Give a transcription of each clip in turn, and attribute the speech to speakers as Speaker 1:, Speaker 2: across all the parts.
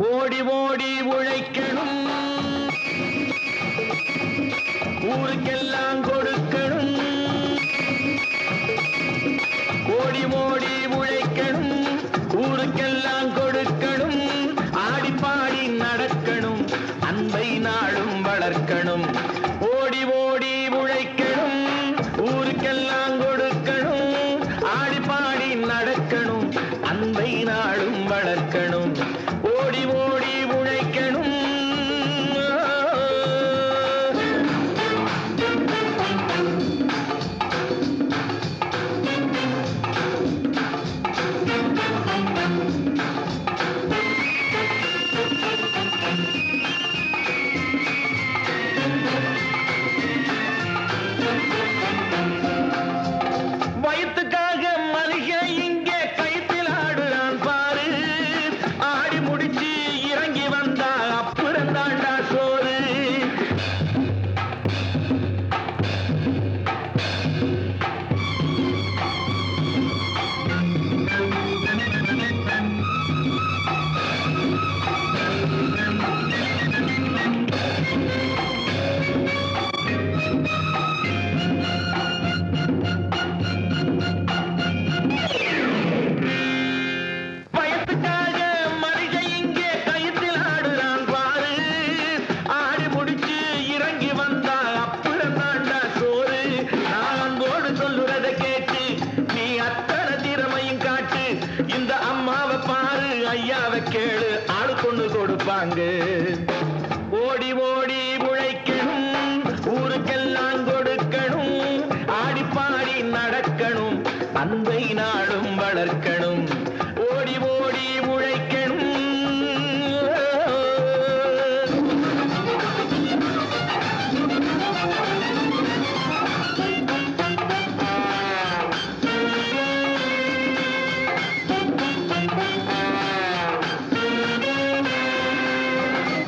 Speaker 1: ஓடி ஓடி உழைக்கணும், ஊருக்கெல்லாம் கொடுக்கணும். ஓடி ஓடி உழைக்கணும், ஊருக்கெல்லாம் கொடுக்கணும். ஆடி பாடி நடக்கணும், அன்பை நாளும் வளர்க்கணும். ஓடி ஓடி உழைக்கணும், ஊருக்கெல்லாம் கொடுக்கணும். ஆடி பாடி நடக்கணும், அன்பை நாளும் வளர்க்கணும். ஓடி ஓடி உழைக்கணும். வயிற்றுக்காக மனுஷ இங்கே கைத்தில் ஆடுறான் பாரு. ஆடி முடிச்சு இறங்கி வந்தா அப்புறம் தாண்டா சோறு. பயத்துக்காக மனுஷ இங்கே கைத்தில் ஆடுறான் பாரு. ஆடி முடிச்சு இறங்கி வந்தா அப்புறம் தாண்டா சோறு. நான் அன்போடு சொல்லுறதை கேட்டு நீ அத்தனை திறமையும் காட்டு. இந்த அம்மாவை பாரு, ஐயாவை கேளு, ஆளு கொண்டு கொடுப்பாங்க. ஓடி ஓடி உழைக்கணும், ஊருக்கெல்லாம் கொடுக்கணும். ஆடி பாடி நடக்கணும், அன்பை நாளும் வளர்க்கணும். ஓடி ஓடி உழைக்கணும்.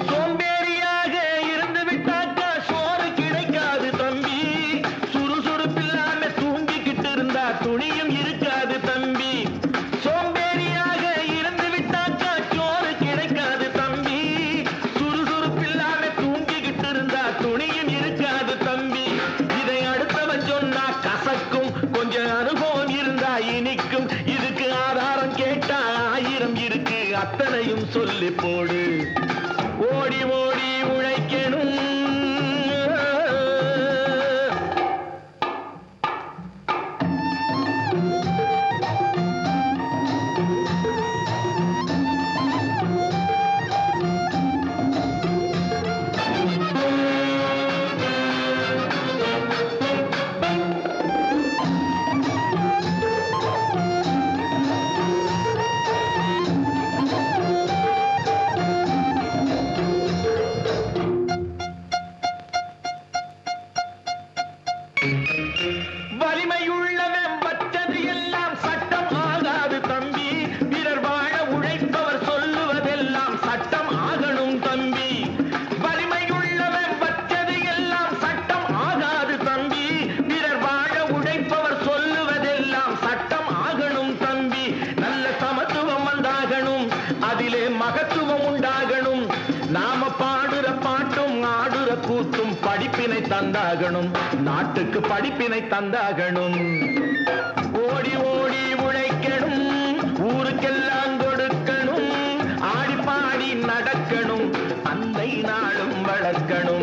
Speaker 1: சோம்பேறியாக இருந்து விட்டாக்கா சோறு கிடைக்காது தம்பி. சுறுசுறுப்பில்லாம தூங்கிக்கிட்டு இருந்தா துணியும் இருக்காது தம்பி. சோம்பேறியாக இருந்து விட்டாக்கா சோறு கிடைக்காது தம்பி. சுறுசுறுப்பில்லாம தூங்கிக்கிட்டு இருந்தா துணியும் இருக்காது தம்பி. இதை அடுத்தவன் சொன்னா கசக்கும், கொஞ்சம் அனுபவம் இருந்தா இனிக்கும். இதுக்கு ஆதாரம் கேட்டா 1000 இருக்கு, அத்தனையும் சொல்லி போடு. ஓடி ஓடி உழைக்கணும். வலிமையுள்ளவன் வச்சது எல்லாம் சட்டம் ஆகாது தம்பி. பிறர் வாழ உழைப்பவர் சொல்லுவதெல்லாம் சட்டம் ஆகணும் தம்பி. வலிமையுள்ளவன் வச்சது எல்லாம் சட்டம் ஆகாது தம்பி. பிறர் வாழ உழைப்பவர் சொல்லுவதெல்லாம் சட்டம் ஆகணும் தம்பி. நல்ல சமத்துவம் வந்தாகணும், அதிலே மகத்துவம் உண்டாகணும். நாம பாடுற பாட்டும் ஆடுற கூத்தும் படிப்பினை தந்தாகணும், நாட்டுக்கு படிப்பினை தந்தாகணும். ஓடி ஓடி உழைக்கணும், ஊருக்கெல்லாம் கொடுக்கணும். ஆடி பாடி நடக்கணும், அன்னை நாளும் வளர்க்கணும்.